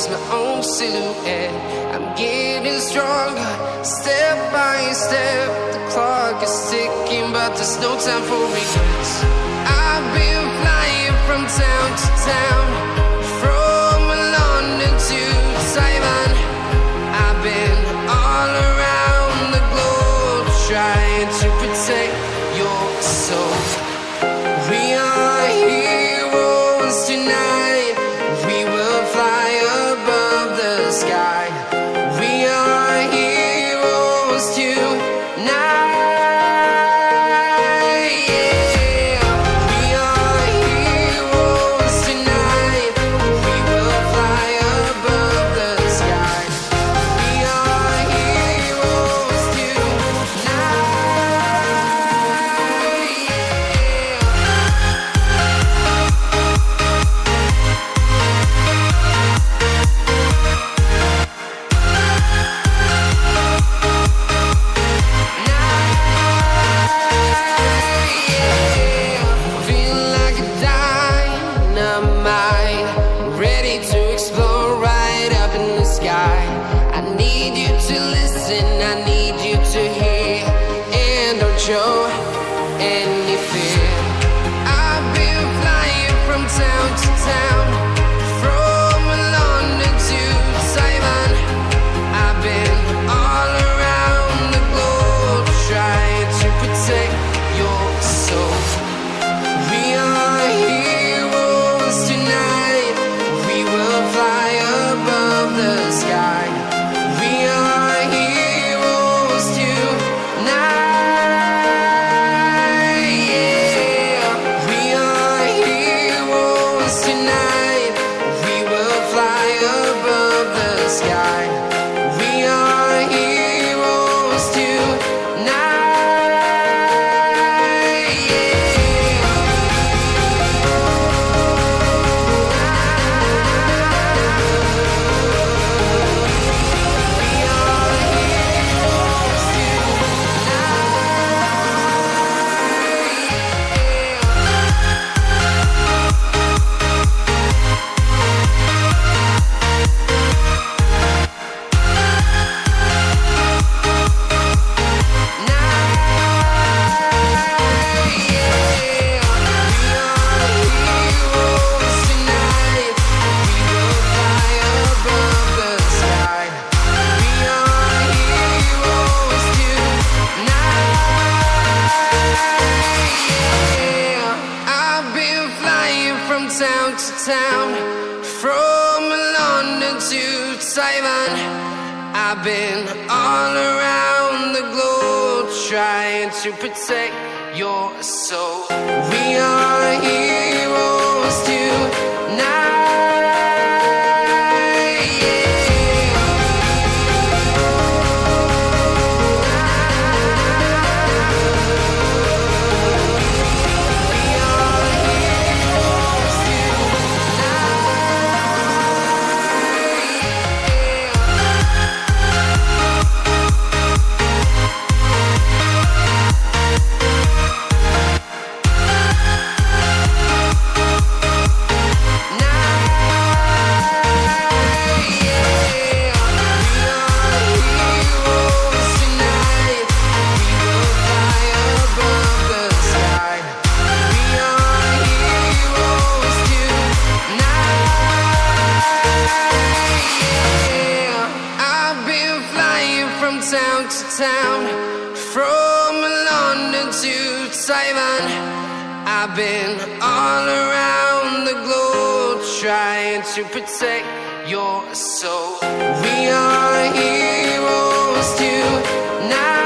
always my own silhouette. I'm getting stronger, step by step. The clock is ticking, but there's no time for regrets. I've been flying from town to town, from London to Taiwan. I've been all around the globe, trying to protect your soul. We are heroes tonight. We will fly above the sky. We are heroes tonight. Show any fear. I've been flying from town to town, from London to Taiwan. I've been all around the globe, trying to protect your soul. We are heroes tonight. We will fly above the sky. We are heroes tonight. I've been all around the globe, trying to protect your soul. We are heroes tonight. I've been all around the globe, trying to protect your soul. We are heroes tonight.